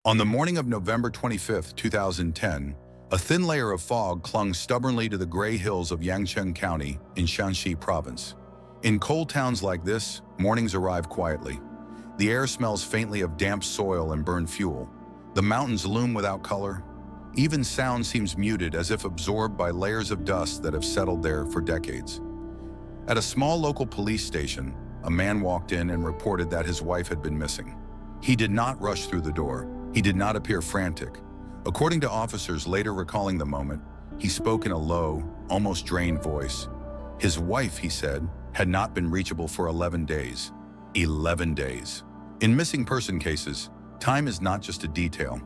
On the morning of November 25, 2010, a thin layer of fog clung stubbornly to the gray hills of Yangcheng County in Shanxi province. In coal towns like this, mornings arrive quietly. The air smells faintly of damp soil and burned fuel. The mountains loom without color. Even sound seems muted, as if absorbed by layers of dust that have settled there for decades. At a small local police station, a man walked in and reported that his wife had been missing. He did not rush through the door. He did not appear frantic. According to officers later recalling the moment, he spoke in a low, almost drained voice. His wife, he said, had not been reachable for 11 days. 11 days. In missing person cases, time is not just a detail.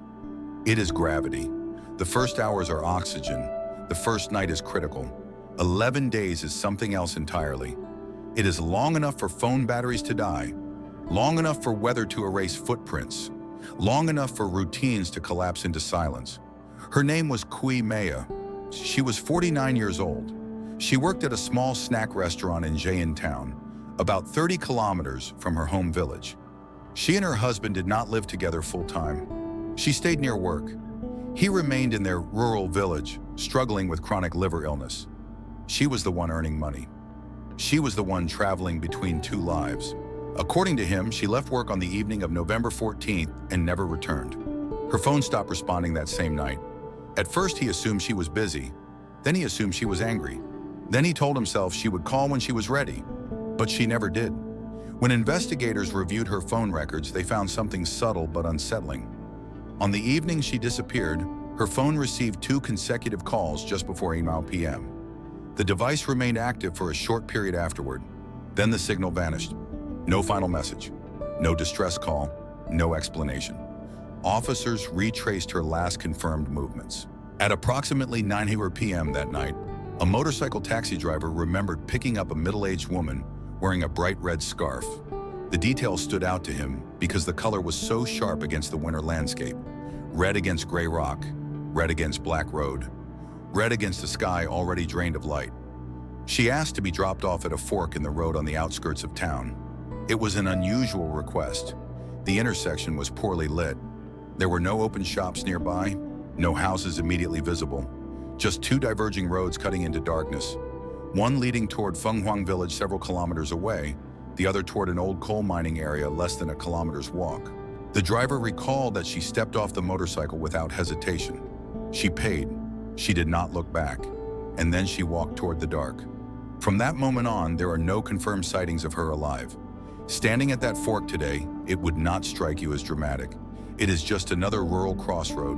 It is gravity. The first hours are oxygen. The first night is critical. 11 days is something else entirely. It is long enough for phone batteries to die, long enough for weather to erase footprints, long enough for routines to collapse into silence. Her name was Kui Maya. She was 49 years old. She worked at a small snack restaurant in Jian Town, about 30 kilometers from her home village. She and her husband did not live together full-time. She stayed near work. He remained in their rural village, struggling with chronic liver illness. She was the one earning money. She was the one traveling between two lives. According to him, she left work on the evening of November 14th and never returned. Her phone stopped responding that same night. At first, he assumed she was busy. Then he assumed she was angry. Then he told himself she would call when she was ready. But she never did. When investigators reviewed her phone records, they found something subtle but unsettling. On the evening she disappeared, her phone received 2 consecutive calls just before 8 p.m. The device remained active for a short period afterward. Then the signal vanished. No final message, no distress call, no explanation. Officers retraced her last confirmed movements. At approximately 9 p.m. that night, a motorcycle taxi driver remembered picking up a middle-aged woman wearing a bright red scarf. The details stood out to him because the color was so sharp against the winter landscape. Red against gray rock, red against black road, red against a sky already drained of light. She asked to be dropped off at a fork in the road on the outskirts of town. It was an unusual request. The intersection was poorly lit. There were no open shops nearby, no houses immediately visible, just 2 diverging roads cutting into darkness. One leading toward Fenghuang village several kilometers away, the other toward an old coal mining area less than a kilometer's walk. The driver recalled that she stepped off the motorcycle without hesitation. She paid. She did not look back. And then she walked toward the dark. From that moment on, there are no confirmed sightings of her alive. Standing at that fork today, it would not strike you as dramatic. It is just another rural crossroad.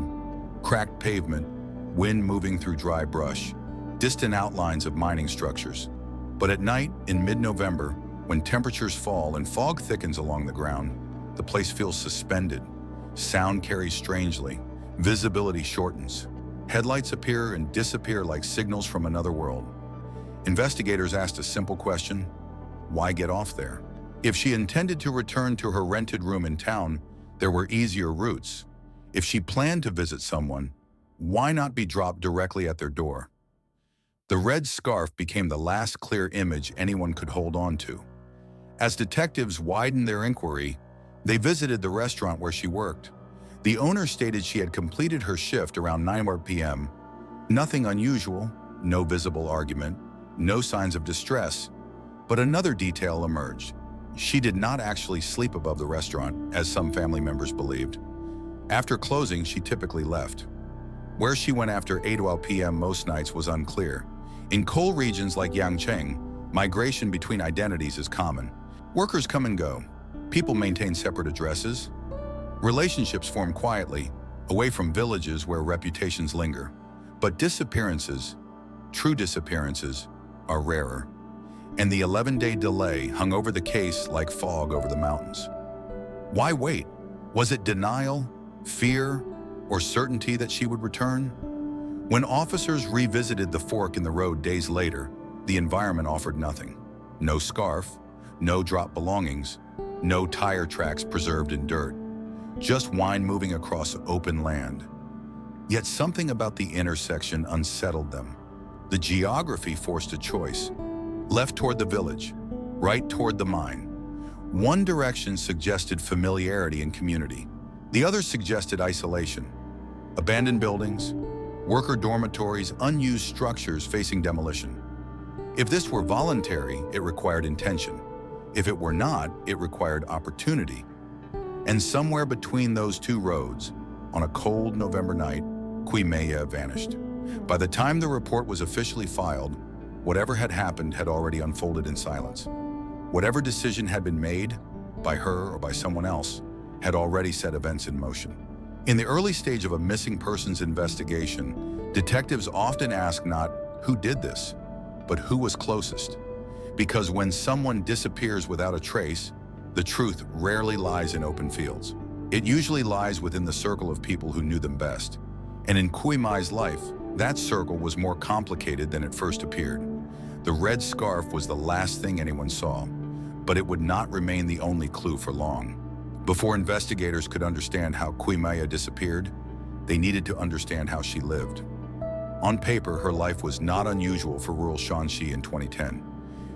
Cracked pavement, wind moving through dry brush, distant outlines of mining structures. But at night, in mid-November, when temperatures fall and fog thickens along the ground, the place feels suspended. Sound carries strangely. Visibility shortens. Headlights appear and disappear like signals from another world. Investigators asked a simple question: why get off there? If she intended to return to her rented room in town, there were easier routes. If she planned to visit someone, why not be dropped directly at their door? The red scarf became the last clear image anyone could hold on to. As detectives widened their inquiry, they visited the restaurant where she worked. The owner stated she had completed her shift around 9 p.m. Nothing unusual, no visible argument, no signs of distress. But another detail emerged. She did not actually sleep above the restaurant, as some family members believed. After closing, she typically left. Where she went after 8 p.m. most nights was unclear. In coal regions like Yangcheng, migration between identities is common. Workers come and go. People maintain separate addresses. Relationships form quietly, away from villages where reputations linger. But disappearances, true disappearances, are rarer. And the 11-day delay hung over the case like fog over the mountains. Why wait? Was it denial, fear, or certainty that she would return? When officers revisited the fork in the road days later, the environment offered nothing. No scarf, no dropped belongings, no tire tracks preserved in dirt, just wine moving across open land. Yet something about the intersection unsettled them. The geography forced a choice. Left toward the village, right toward the mine. One direction suggested familiarity and community. The others suggested isolation, abandoned buildings, worker dormitories, unused structures facing demolition. If this were voluntary, it required intention. If it were not, it required opportunity. And somewhere between those two roads, on a cold November night, Quimaya vanished. By the time the report was officially filed, whatever had happened had already unfolded in silence. Whatever decision had been made, by her or by someone else, had already set events in motion. In the early stage of a missing persons investigation, detectives often ask not who did this, but who was closest. Because when someone disappears without a trace, the truth rarely lies in open fields. It usually lies within the circle of people who knew them best. And in Quimai's life, that circle was more complicated than it first appeared. The red scarf was the last thing anyone saw, but it would not remain the only clue for long. Before investigators could understand how Quimaya disappeared, they needed to understand how she lived. On paper, her life was not unusual for rural Shanxi in 2010.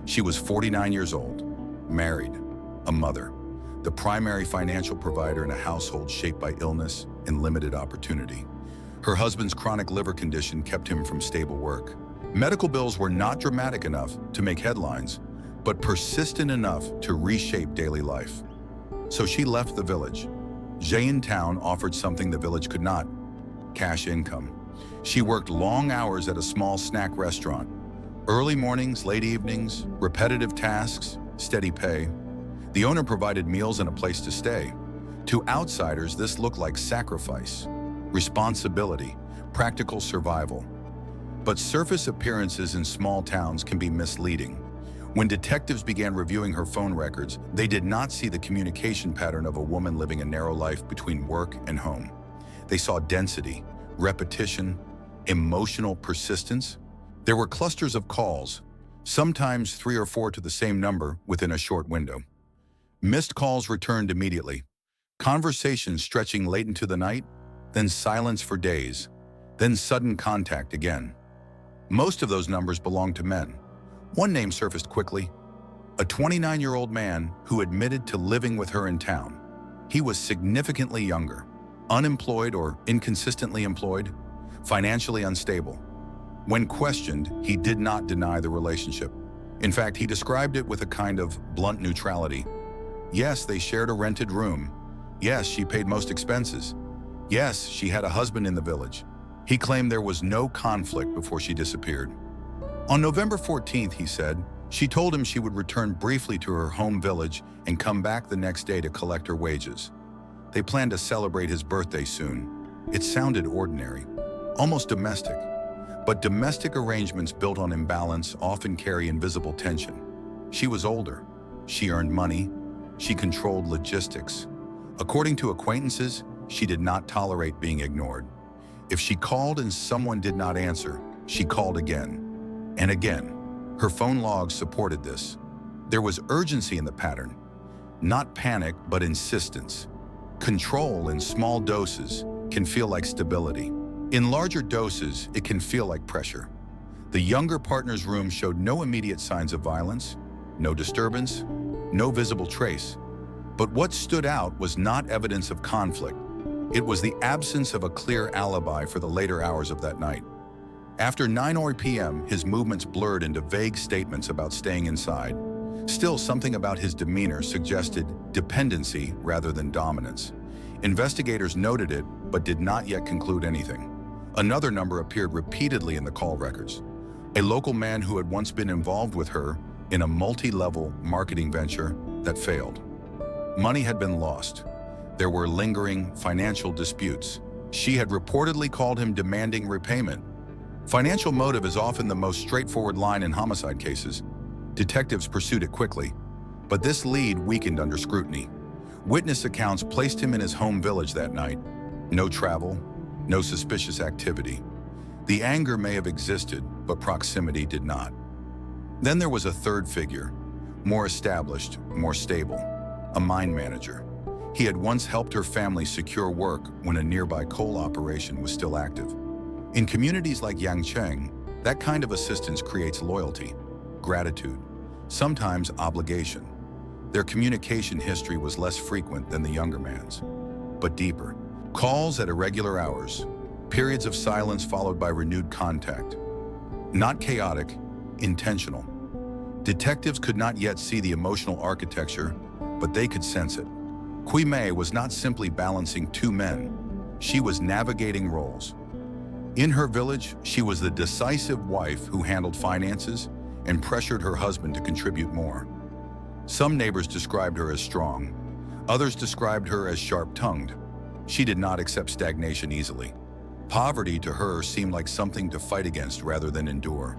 She was 49 years old, married, a mother, the primary financial provider in a household shaped by illness and limited opportunity. Her husband's chronic liver condition kept him from stable work. Medical bills were not dramatic enough to make headlines, but persistent enough to reshape daily life. So she left the village. Jayan Town offered something the village could not: cash income. She worked long hours at a small snack restaurant. Early mornings, late evenings, repetitive tasks, steady pay. The owner provided meals and a place to stay. To outsiders, this looked like sacrifice, responsibility, practical survival. But surface appearances in small towns can be misleading. When detectives began reviewing her phone records, they did not see the communication pattern of a woman living a narrow life between work and home. They saw density, repetition, emotional persistence. There were clusters of calls, sometimes 3 or 4 to the same number within a short window. Missed calls returned immediately. Conversations stretching late into the night, then silence for days, then sudden contact again. Most of those numbers belonged to men. One name surfaced quickly: a 29-year-old man who admitted to living with her in town. He was significantly younger, unemployed or inconsistently employed, financially unstable. When questioned, he did not deny the relationship. In fact, he described it with a kind of blunt neutrality. Yes, they shared a rented room. Yes, she paid most expenses. Yes, she had a husband in the village. He claimed there was no conflict before she disappeared. On November 14th, he said, she told him she would return briefly to her home village and come back the next day to collect her wages. They planned to celebrate his birthday soon. It sounded ordinary, almost domestic. But domestic arrangements built on imbalance often carry invisible tension. She was older. She earned money. She controlled logistics. According to acquaintances, she did not tolerate being ignored. If she called and someone did not answer, she called again and again. Her phone logs supported this. There was urgency in the pattern, not panic, but insistence. Control in small doses can feel like stability. In larger doses, it can feel like pressure. The younger partner's room showed no immediate signs of violence, no disturbance, no visible trace. But what stood out was not evidence of conflict. It was the absence of a clear alibi for the later hours of that night. After 9 p.m., his movements blurred into vague statements about staying inside. Still, something about his demeanor suggested dependency rather than dominance. Investigators noted it, but did not yet conclude anything. Another number appeared repeatedly in the call records. A local man who had once been involved with her in a multi-level marketing venture that failed. Money had been lost. There were lingering financial disputes. She had reportedly called him demanding repayment. Financial motive is often the most straightforward line in homicide cases. Detectives pursued it quickly, but this lead weakened under scrutiny. Witness accounts placed him in his home village that night. No travel, no suspicious activity. The anger may have existed, but proximity did not. Then there was a third figure, more established, more stable, a mine manager. He had once helped her family secure work when a nearby coal operation was still active. In communities like Yangcheng, that kind of assistance creates loyalty, gratitude, sometimes obligation. Their communication history was less frequent than the younger man's. but deeper. Calls at irregular hours, periods of silence followed by renewed contact. Not chaotic, intentional. Detectives could not yet see the emotional architecture, but they could sense it. Kui Mei was not simply balancing two men, she was navigating roles. In her village, she was the decisive wife who handled finances and pressured her husband to contribute more. Some neighbors described her as strong, others described her as sharp-tongued. She did not accept stagnation easily. Poverty to her seemed like something to fight against rather than endure.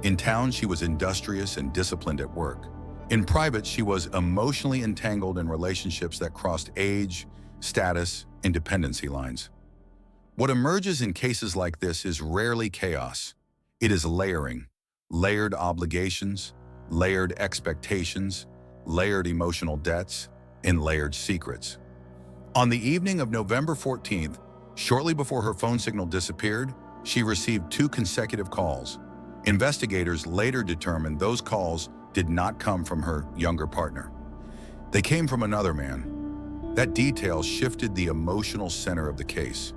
In town, she was industrious and disciplined at work. In private, she was emotionally entangled in relationships that crossed age, status, and dependency lines. What emerges in cases like this is rarely chaos. It is layering, layered obligations, layered expectations, layered emotional debts, and layered secrets. On the evening of November 14th, shortly before her phone signal disappeared, she received 2 consecutive calls. Investigators later determined those calls did not come from her younger partner. They came from another man. That detail shifted the emotional center of the case.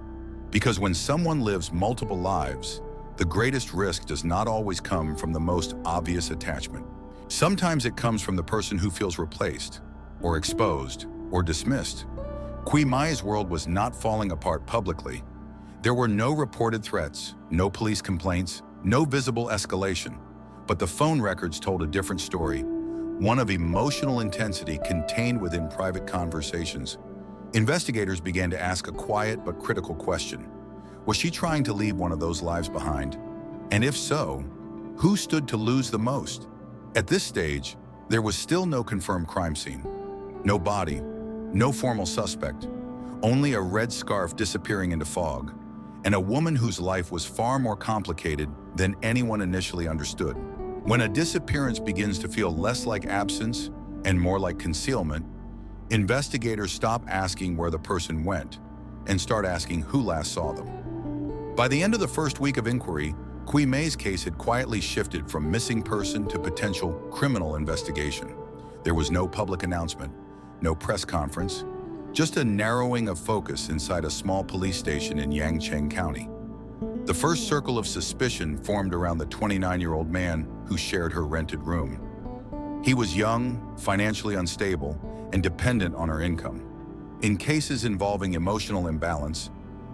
Because when someone lives multiple lives, the greatest risk does not always come from the most obvious attachment. Sometimes it comes from the person who feels replaced, or exposed, or dismissed. Kui Mei's world was not falling apart publicly. There were no reported threats, no police complaints, no visible escalation. But the phone records told a different story, one of emotional intensity contained within private conversations. Investigators began to ask a quiet but critical question. Was she trying to leave one of those lives behind? And if so, who stood to lose the most? At this stage, there was still no confirmed crime scene. No body, no formal suspect, only a red scarf disappearing into fog, and a woman whose life was far more complicated than anyone initially understood. When a disappearance begins to feel less like absence and more like concealment, investigators stop asking where the person went and start asking who last saw them. By the end of the first week of inquiry, Kui Mei's case had quietly shifted from missing person to potential criminal investigation. There was no public announcement, no press conference, just a narrowing of focus inside a small police station in Yangcheng County. The first circle of suspicion formed around the 29-year-old man who shared her rented room. He was young, financially unstable, and dependent on her income. In cases involving emotional imbalance,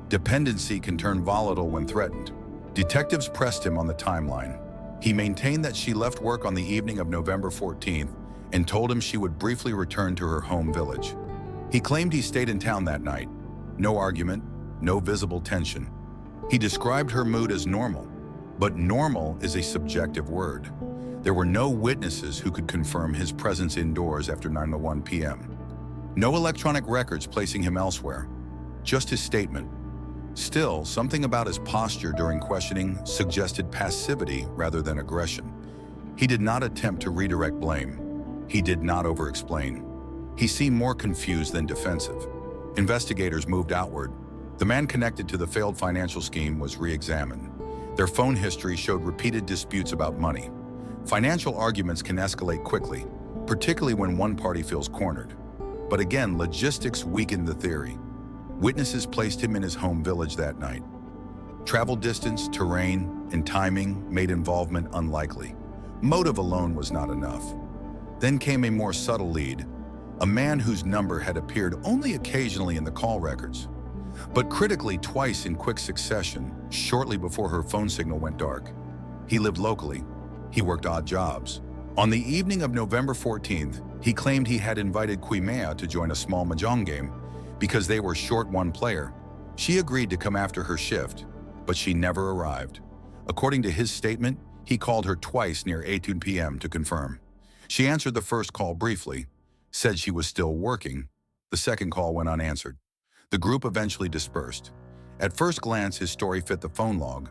dependency can turn volatile when threatened. Detectives pressed him on the timeline. He maintained that she left work on the evening of November 14th and told him she would briefly return to her home village. He claimed he stayed in town that night. No argument, no visible tension. He described her mood as normal, but normal is a subjective word. There were no witnesses who could confirm his presence indoors after 9:01 p.m. No electronic records placing him elsewhere, just his statement. Still, something about his posture during questioning suggested passivity rather than aggression. He did not attempt to redirect blame. He did not over-explain. He seemed more confused than defensive. Investigators moved outward. The man connected to the failed financial scheme was re-examined. Their phone history showed repeated disputes about money. Financial arguments can escalate quickly, particularly when one party feels cornered. But again, logistics weakened the theory. Witnesses placed him in his home village that night. Travel distance, terrain, and timing made involvement unlikely. Motive alone was not enough. Then came a more subtle lead, a man whose number had appeared only occasionally in the call records, but critically twice in quick succession, shortly before her phone signal went dark. He lived locally. He worked odd jobs. On the evening of November 14th, he claimed he had invited Kui Mei to join a small mahjong game because they were short one player. She agreed to come after her shift, but she never arrived. According to his statement, he called her twice near 8 p.m. to confirm. She answered the first call briefly, said she was still working. The second call went unanswered. The group eventually dispersed. At first glance, his story fit the phone log,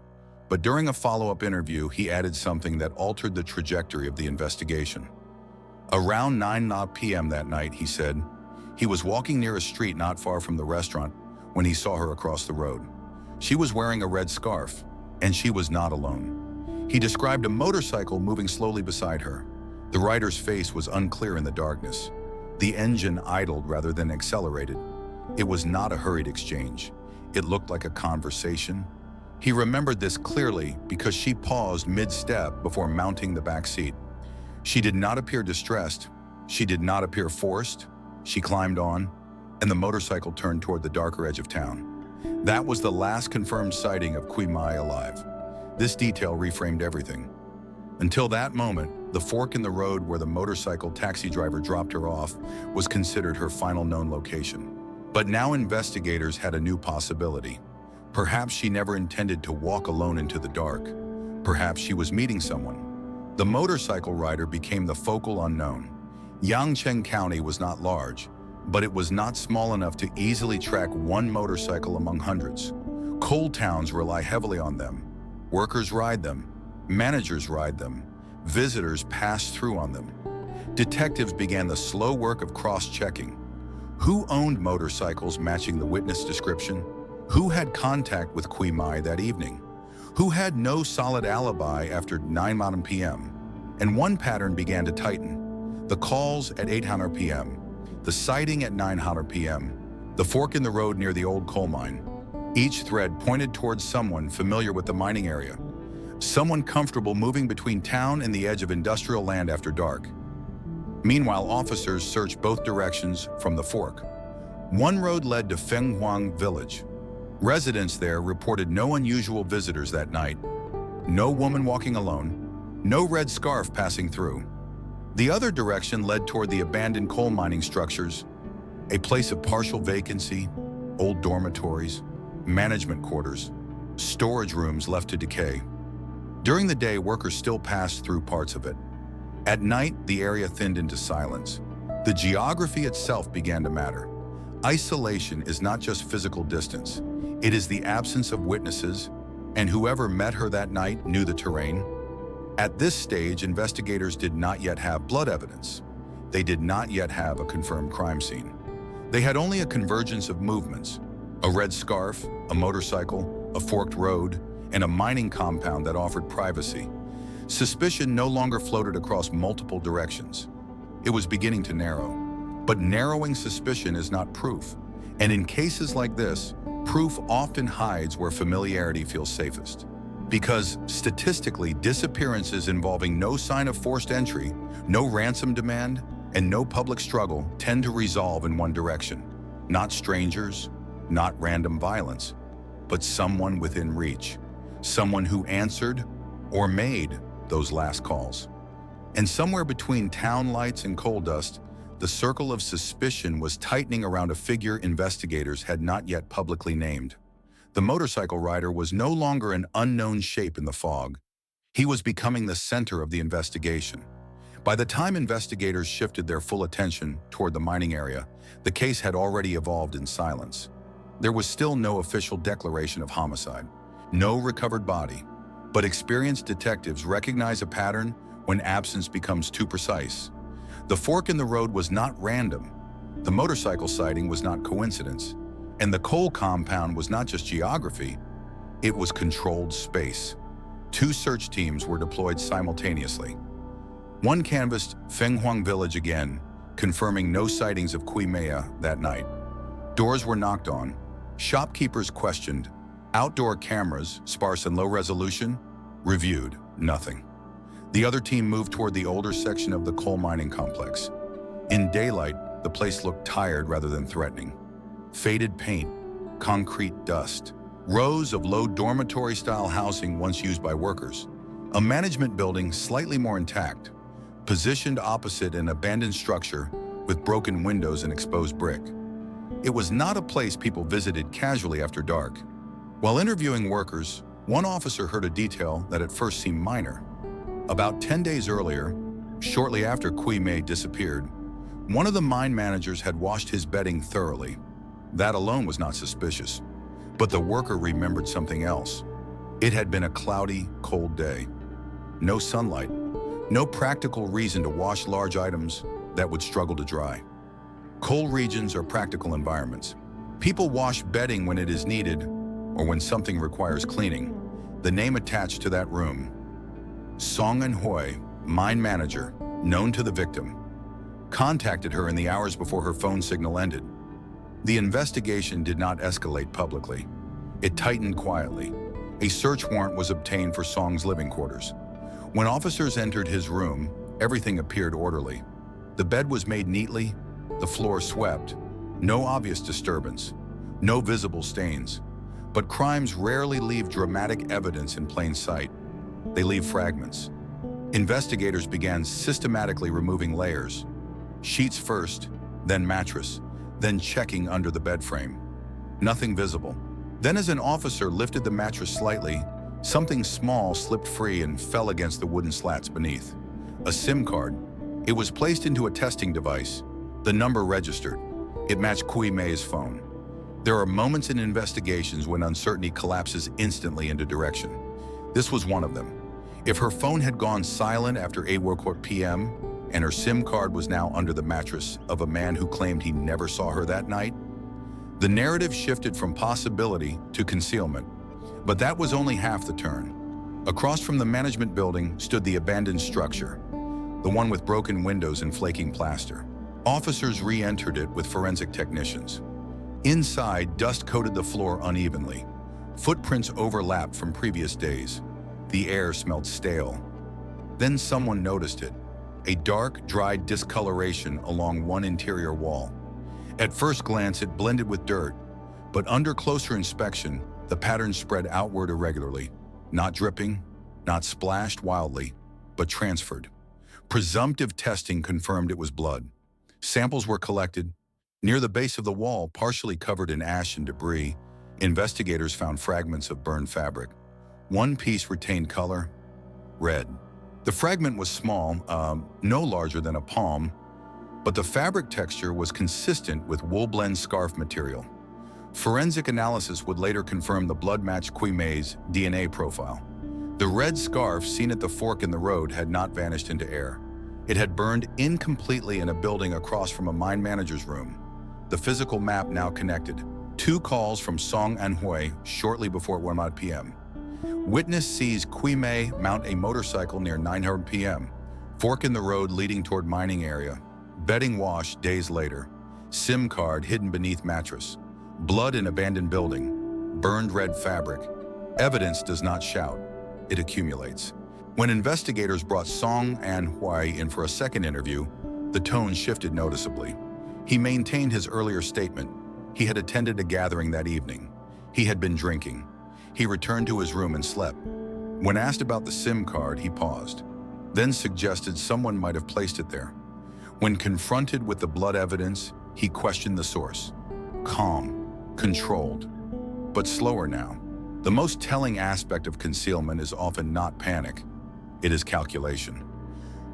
but during a follow-up interview, he added something that altered the trajectory of the investigation. Around 9 p.m. that night, he said, he was walking near a street not far from the restaurant when he saw her across the road. She was wearing a red scarf, and she was not alone. He described a motorcycle moving slowly beside her. The rider's face was unclear in the darkness. The engine idled rather than accelerated. It was not a hurried exchange. It looked like a conversation. He remembered this clearly because she paused mid-step before mounting the back seat. She did not appear distressed. She did not appear forced. She climbed on, and the motorcycle turned toward the darker edge of town. That was the last confirmed sighting of Kui Mai alive. This detail reframed everything. Until that moment, the fork in the road where the motorcycle taxi driver dropped her off was considered her final known location. But now investigators had a new possibility. Perhaps she never intended to walk alone into the dark. Perhaps she was meeting someone. The motorcycle rider became the focal unknown. Yangcheng County was not large, but it was not small enough to easily track one motorcycle among hundreds. Coal towns rely heavily on them. Workers ride them. Managers ride them. Visitors pass through on them. Detectives began the slow work of cross-checking. Who owned motorcycles matching the witness description? Who had contact with Kui Mai that evening? Who had no solid alibi after 9 p.m.? And one pattern began to tighten. The calls at 8 p.m., the sighting at 9 p.m., the fork in the road near the old coal mine. Each thread pointed towards someone familiar with the mining area, someone comfortable moving between town and the edge of industrial land after dark. Meanwhile, officers searched both directions from the fork. One road led to Fenghuang village. Residents there reported no unusual visitors that night. No woman walking alone, no red scarf passing through. The other direction led toward the abandoned coal mining structures, a place of partial vacancy, old dormitories, management quarters, storage rooms left to decay. During the day, workers still passed through parts of it. At night, the area thinned into silence. The geography itself began to matter. Isolation is not just physical distance. It is the absence of witnesses, and whoever met her that night knew the terrain. At this stage, investigators did not yet have blood evidence. They did not yet have a confirmed crime scene. They had only a convergence of movements: a red scarf, a motorcycle, a forked road, and a mining compound that offered privacy. Suspicion no longer floated across multiple directions. It was beginning to narrow. But narrowing suspicion is not proof. And in cases like this, proof often hides where familiarity feels safest. Because statistically, disappearances involving no sign of forced entry, no ransom demand, and no public struggle tend to resolve in one direction. Not strangers, not random violence, but someone within reach. Someone who answered or made those last calls. And somewhere between town lights and coal dust, the circle of suspicion was tightening around a figure investigators had not yet publicly named. The motorcycle rider was no longer an unknown shape in the fog. He was becoming the center of the investigation. By the time investigators shifted their full attention toward the mining area, the case had already evolved in silence. There was still no official declaration of homicide, no recovered body, but experienced detectives recognize a pattern when absence becomes too precise. The fork in the road was not random. The motorcycle sighting was not coincidence. And the coal compound was not just geography, it was controlled space. 2 search teams were deployed simultaneously. One canvassed Fenghuang village again, confirming no sightings of Kui Mai that night. Doors were knocked on, shopkeepers questioned, outdoor cameras, sparse and low resolution, reviewed, nothing. The other team moved toward the older section of the coal mining complex. In daylight, the place looked tired rather than threatening. Faded paint, concrete dust, rows of low dormitory-style housing once used by workers, a management building slightly more intact, positioned opposite an abandoned structure with broken windows and exposed brick. It was not a place people visited casually after dark. While interviewing workers, one officer heard a detail that at first seemed minor. About 10 days earlier, shortly after Kui Mai disappeared, one of the mine managers had washed his bedding thoroughly. That alone was not suspicious, but the worker remembered something else. It had been a cloudy, cold day. No sunlight, no practical reason to wash large items that would struggle to dry. Coal regions are practical environments. People wash bedding when it is needed or when something requires cleaning. The name attached to that room: Song and Hui, mine manager, known to the victim, contacted her in the hours before her phone signal ended. The investigation did not escalate publicly. It tightened quietly. A search warrant was obtained for Song's living quarters. When officers entered his room, everything appeared orderly. The bed was made neatly, the floor swept, no obvious disturbance, no visible stains. But crimes rarely leave dramatic evidence in plain sight. They leave fragments. Investigators began systematically removing layers. Sheets first, then mattress, then checking under the bed frame. Nothing visible. Then as an officer lifted the mattress slightly, something small slipped free and fell against the wooden slats beneath. A SIM card. It was placed into a testing device. The number registered. It matched Kui Mei's phone. There are moments in investigations when uncertainty collapses instantly into direction. This was one of them. If her phone had gone silent after 8:00 p.m. and her SIM card was now under the mattress of a man who claimed he never saw her that night, the narrative shifted from possibility to concealment. But that was only half the turn. Across from the management building stood the abandoned structure, the one with broken windows and flaking plaster. Officers re-entered it with forensic technicians. Inside, dust coated the floor unevenly. Footprints overlapped from previous days. The air smelled stale. Then someone noticed it, a dark, dried discoloration along one interior wall. At first glance, it blended with dirt, but under closer inspection, the pattern spread outward irregularly, not dripping, not splashed wildly, but transferred. Presumptive testing confirmed it was blood. Samples were collected. Near the base of the wall, partially covered in ash and debris, investigators found fragments of burned fabric. One piece retained color, red. The fragment was small, no larger than a palm, but the fabric texture was consistent with wool blend scarf material. Forensic analysis would later confirm the blood matched Kui Mei's DNA profile. The red scarf seen at the fork in the road had not vanished into air. It had burned incompletely in a building across from a mine manager's room. The physical map now connected. 2 calls from Song Anhui shortly before 1 p.m. Witness sees Kui Mei mount a motorcycle near 9:00 p.m. Fork in the road leading toward mining area. Bedding wash days later. SIM card hidden beneath mattress. Blood in abandoned building. Burned red fabric. Evidence does not shout. It accumulates. When investigators brought Song Anhui in for a second interview, the tone shifted noticeably. He maintained his earlier statement. He had attended a gathering that evening. He had been drinking. He returned to his room and slept. When asked about the SIM card, he paused, then suggested someone might have placed it there. When confronted with the blood evidence, he questioned the source. Calm, controlled, but slower now. The most telling aspect of concealment is often not panic. It is calculation.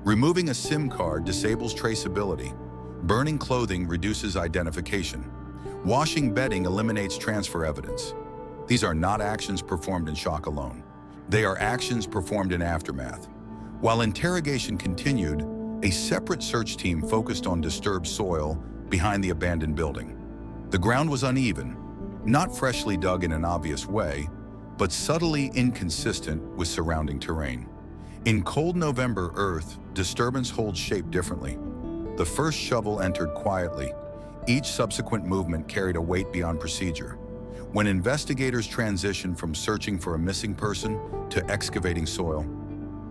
Removing a SIM card disables traceability. Burning clothing reduces identification. Washing bedding eliminates transfer evidence. These are not actions performed in shock alone. They are actions performed in aftermath. While interrogation continued, a separate search team focused on disturbed soil behind the abandoned building. The ground was uneven, not freshly dug in an obvious way, but subtly inconsistent with surrounding terrain. In cold November earth, disturbance holds shape differently. The first shovel entered quietly. Each subsequent movement carried a weight beyond procedure. When investigators transition from searching for a missing person to excavating soil,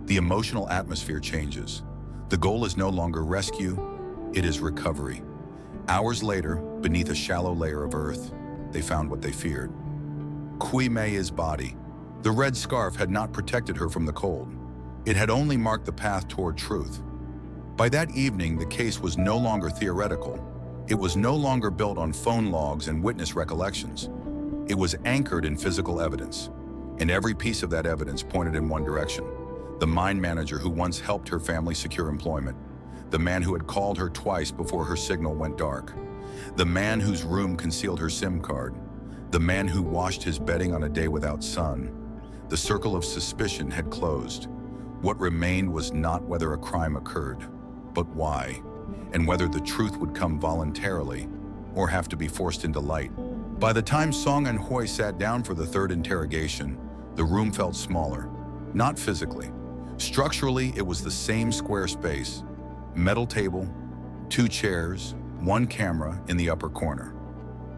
the emotional atmosphere changes. The goal is no longer rescue, it is recovery. Hours later, beneath a shallow layer of earth, they found what they feared. Kui Mei's body. The red scarf had not protected her from the cold. It had only marked the path toward truth. By that evening, the case was no longer theoretical. It was no longer built on phone logs and witness recollections. It was anchored in physical evidence. And every piece of that evidence pointed in one direction. The mine manager who once helped her family secure employment. The man who had called her twice before her signal went dark. The man whose room concealed her SIM card. The man who washed his bedding on a day without sun. The circle of suspicion had closed. What remained was not whether a crime occurred, but why, and whether the truth would come voluntarily or have to be forced into light. By the time Song Anhui sat down for the third interrogation, the room felt smaller, not physically. Structurally, it was the same square space, metal table, 2 chairs, 1 camera in the upper corner.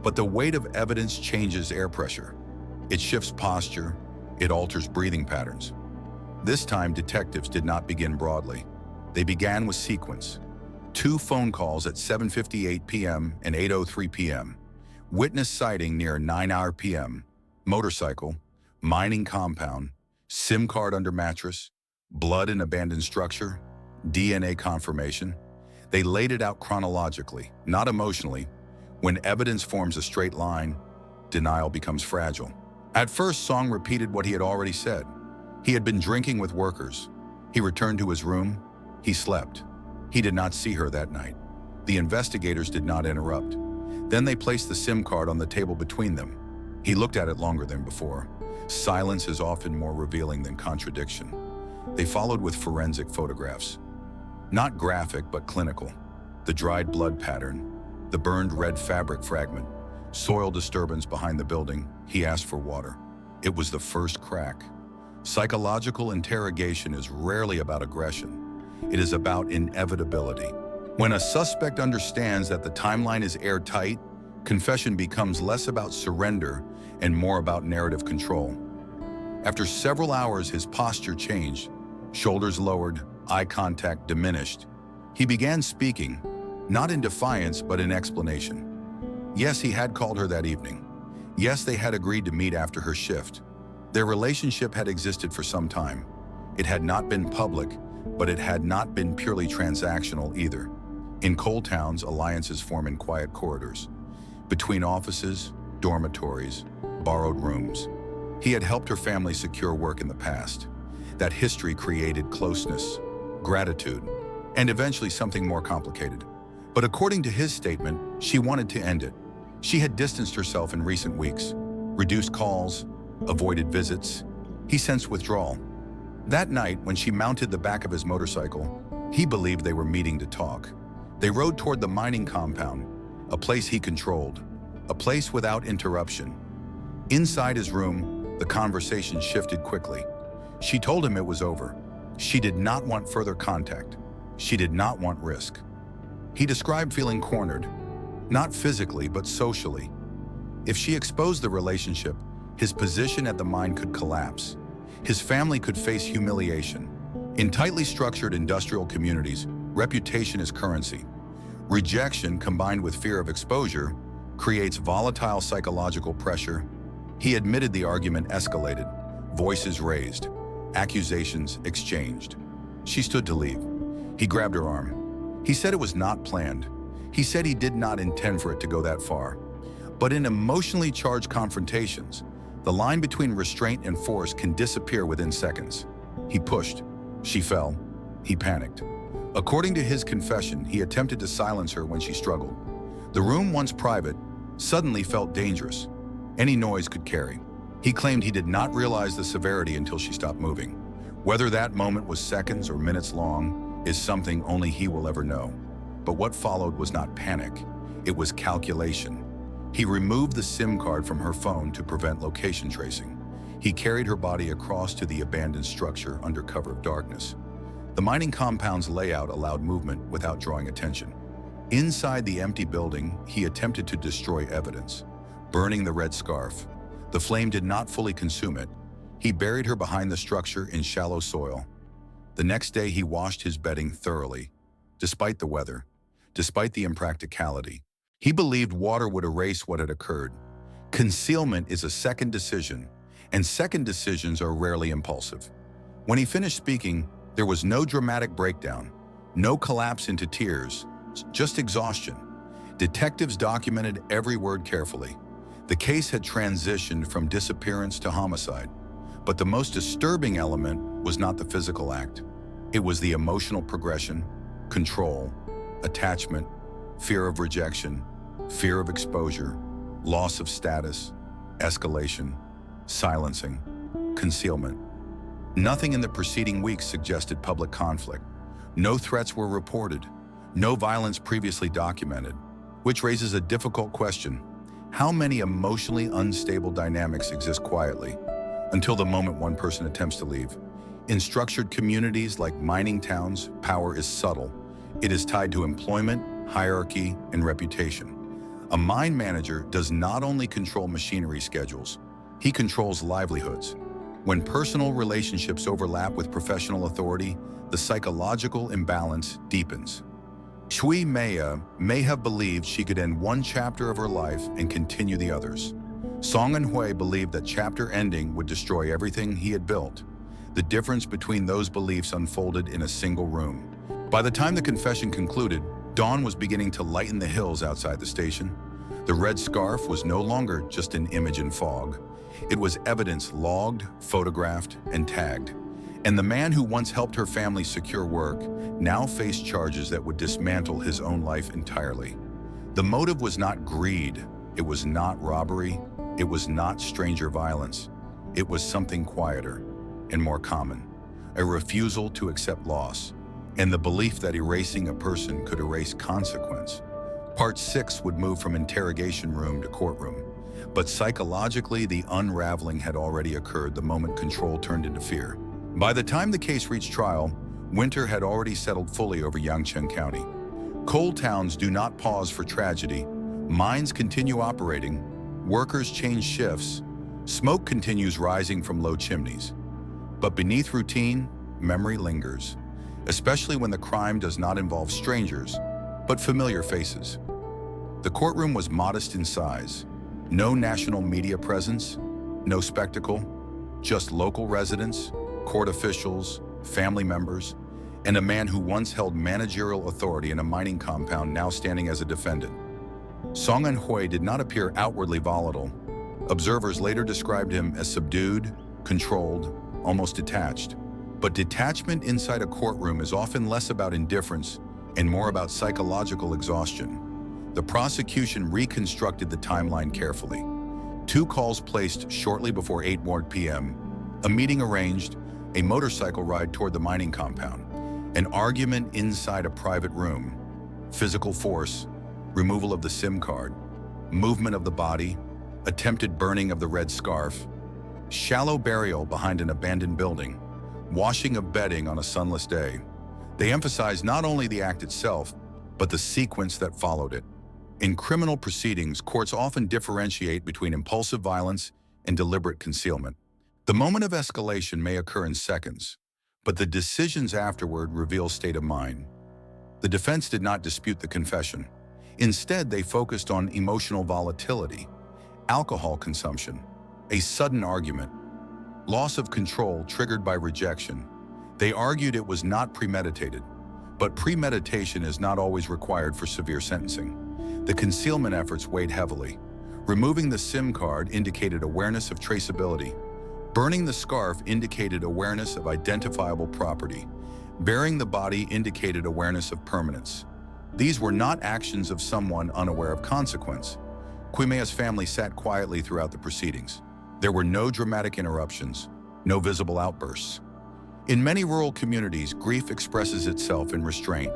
But the weight of evidence changes air pressure. It shifts posture, it alters breathing patterns. This time, detectives did not begin broadly. They began with sequence. 2 phone calls at 7:58 p.m. and 8:03 p.m. Witness sighting near 9 p.m. Motorcycle, mining compound, SIM card under mattress, blood in abandoned structure, DNA confirmation. They laid it out chronologically, not emotionally. When evidence forms a straight line, denial becomes fragile. At first, Song repeated what he had already said. He had been drinking with workers. He returned to his room. He slept. He did not see her that night. The investigators did not interrupt. Then they placed the SIM card on the table between them. He looked at it longer than before. Silence is often more revealing than contradiction. They followed with forensic photographs. Not graphic, but clinical. The dried blood pattern, the burned red fabric fragment, soil disturbance behind the building. He asked for water. It was the first crack. Psychological interrogation is rarely about aggression. It is about inevitability. When a suspect understands that the timeline is airtight, confession becomes less about surrender and more about narrative control. After several hours, his posture changed. Shoulders lowered, eye contact diminished. He began speaking, not in defiance, but in explanation. Yes, he had called her that evening. Yes, they had agreed to meet after her shift. Their relationship had existed for some time. It had not been public, but it had not been purely transactional either. In coal towns, alliances form in quiet corridors, between offices, dormitories, borrowed rooms. He had helped her family secure work in the past. That history created closeness, gratitude, and eventually something more complicated. But according to his statement, she wanted to end it. She had distanced herself in recent weeks, reduced calls, avoided visits. He sensed withdrawal. That night, when she mounted the back of his motorcycle, he believed they were meeting to talk. They rode toward the mining compound, a place he controlled, a place without interruption. Inside his room, the conversation shifted quickly. She told him it was over. She did not want further contact. She did not want risk. He described feeling cornered, not physically, but socially. If she exposed the relationship, his position at the mine could collapse. His family could face humiliation. In tightly structured industrial communities, reputation is currency. Rejection combined with fear of exposure creates volatile psychological pressure. He admitted the argument escalated, voices raised, accusations exchanged. She stood to leave. He grabbed her arm. He said it was not planned. He said he did not intend for it to go that far. But in emotionally charged confrontations, the line between restraint and force can disappear within seconds. He pushed. She fell. He panicked. According to his confession, he attempted to silence her when she struggled. The room, once private, suddenly felt dangerous. Any noise could carry. He claimed he did not realize the severity until she stopped moving. Whether that moment was seconds or minutes long is something only he will ever know. But what followed was not panic. It was calculation. He removed the SIM card from her phone to prevent location tracing. He carried her body across to the abandoned structure under cover of darkness. The mining compound's layout allowed movement without drawing attention. Inside the empty building, he attempted to destroy evidence, burning the red scarf. The flame did not fully consume it. He buried her behind the structure in shallow soil. The next day, he washed his bedding thoroughly. Despite the weather, despite the impracticality, he believed water would erase what had occurred. Concealment is a second decision, and second decisions are rarely impulsive. When he finished speaking, there was no dramatic breakdown, no collapse into tears, just exhaustion. Detectives documented every word carefully. The case had transitioned from disappearance to homicide, but the most disturbing element was not the physical act. It was the emotional progression, control, attachment, fear of rejection, fear of exposure, loss of status, escalation, silencing, concealment. Nothing in the preceding weeks suggested public conflict. No threats were reported, no violence previously documented, which raises a difficult question. How many emotionally unstable dynamics exist quietly until the moment one person attempts to leave? In structured communities like mining towns, power is subtle. It is tied to employment, hierarchy, and reputation. A mine manager does not only control machinery schedules, he controls livelihoods. When personal relationships overlap with professional authority, the psychological imbalance deepens. Shui Maya may have believed she could end one chapter of her life and continue the others. Song and Hui believed that chapter ending would destroy everything he had built. The difference between those beliefs unfolded in a single room. By the time the confession concluded, dawn was beginning to lighten the hills outside the station. The red scarf was no longer just an image in fog. It was evidence logged, photographed, and tagged. And the man who once helped her family secure work now faced charges that would dismantle his own life entirely. The motive was not greed. It was not robbery. It was not stranger violence. It was something quieter and more common, a refusal to accept loss, and the belief that erasing a person could erase consequence. Part 6 would move from interrogation room to courtroom, but psychologically the unraveling had already occurred the moment control turned into fear. By the time the case reached trial, winter had already settled fully over Yangcheng County. Coal towns do not pause for tragedy. Mines continue operating. Workers change shifts. Smoke continues rising from low chimneys. But beneath routine, memory lingers, especially when the crime does not involve strangers, but familiar faces. The courtroom was modest in size. No national media presence, no spectacle, just local residents, court officials, family members, and a man who once held managerial authority in a mining compound now standing as a defendant. Song and Hui did not appear outwardly volatile. Observers later described him as subdued, controlled, almost detached. But detachment inside a courtroom is often less about indifference and more about psychological exhaustion. The prosecution reconstructed the timeline carefully. 2 calls placed shortly before 8 p.m., a meeting arranged, a motorcycle ride toward the mining compound, an argument inside a private room, physical force, removal of the SIM card, movement of the body, attempted burning of the red scarf, shallow burial behind an abandoned building, washing of bedding on a sunless day. They emphasize not only the act itself, but the sequence that followed it. In criminal proceedings, courts often differentiate between impulsive violence and deliberate concealment. The moment of escalation may occur in seconds, but the decisions afterward reveal state of mind. The defense did not dispute the confession. Instead, they focused on emotional volatility, alcohol consumption, a sudden argument, loss of control triggered by rejection. They argued it was not premeditated, but premeditation is not always required for severe sentencing. The concealment efforts weighed heavily. Removing the SIM card indicated awareness of traceability. Burning the scarf indicated awareness of identifiable property. Burying the body indicated awareness of permanence. These were not actions of someone unaware of consequence. Quimea's family sat quietly throughout the proceedings. There were no dramatic interruptions, no visible outbursts. In many rural communities, grief expresses itself in restraint.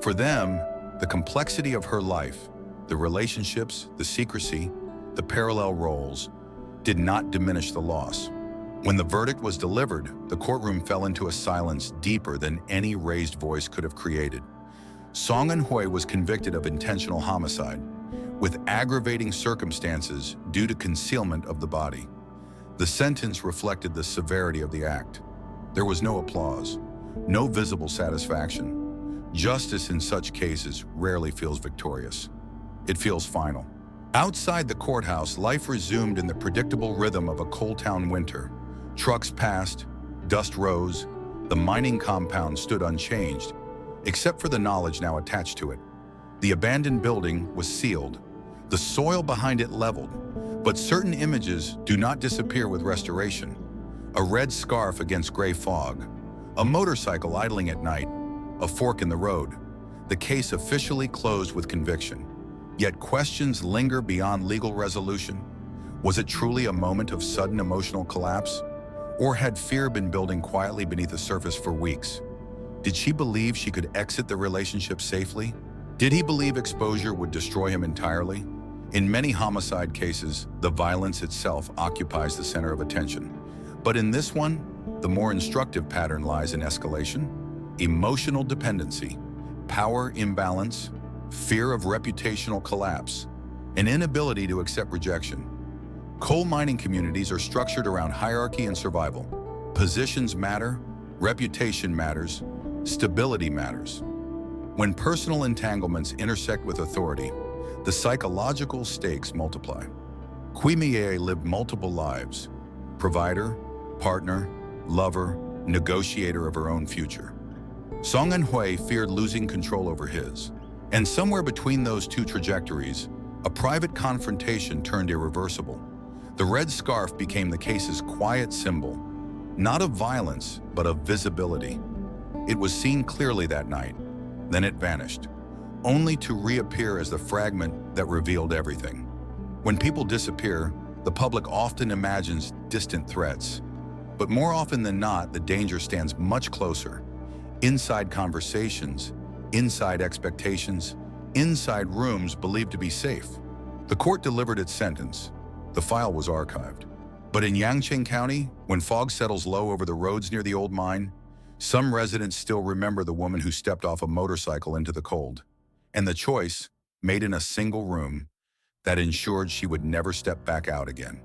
For them, the complexity of her life, the relationships, the secrecy, the parallel roles, did not diminish the loss. When the verdict was delivered, the courtroom fell into a silence deeper than any raised voice could have created. Song and Hui was convicted of intentional homicide, with aggravating circumstances due to concealment of the body. The sentence reflected the severity of the act. There was no applause, no visible satisfaction. Justice in such cases rarely feels victorious. It feels final. Outside the courthouse, life resumed in the predictable rhythm of a coal town winter. Trucks passed, dust rose, the mining compound stood unchanged, except for the knowledge now attached to it. The abandoned building was sealed, the soil behind it leveled, but certain images do not disappear with restoration. A red scarf against gray fog, a motorcycle idling at night, a fork in the road. The case officially closed with conviction. Yet questions linger beyond legal resolution. Was it truly a moment of sudden emotional collapse? Or had fear been building quietly beneath the surface for weeks? Did she believe she could exit the relationship safely? Did he believe exposure would destroy him entirely? In many homicide cases, the violence itself occupies the center of attention. But in this one, the more instructive pattern lies in escalation, emotional dependency, power imbalance, fear of reputational collapse. an inability to accept rejection. Coal mining communities are structured around hierarchy and survival. Positions matter, reputation matters, stability matters. When personal entanglements intersect with authority, the psychological stakes multiply. Quimie lived multiple lives: provider, partner, lover, negotiator of her own future. Song Hui feared losing control over his. And somewhere between those two trajectories, a private confrontation turned irreversible. The red scarf became the case's quiet symbol, not of violence, but of visibility. It was seen clearly that night, then it vanished, only to reappear as the fragment that revealed everything. When people disappear, the public often imagines distant threats, but more often than not, the danger stands much closer. Inside conversations, inside expectations, inside rooms believed to be safe. The court delivered its sentence. The file was archived. But in Yangcheng County, when fog settles low over the roads near the old mine, some residents still remember the woman who stepped off a motorcycle into the cold, and the choice, made in a single room, that ensured she would never step back out again.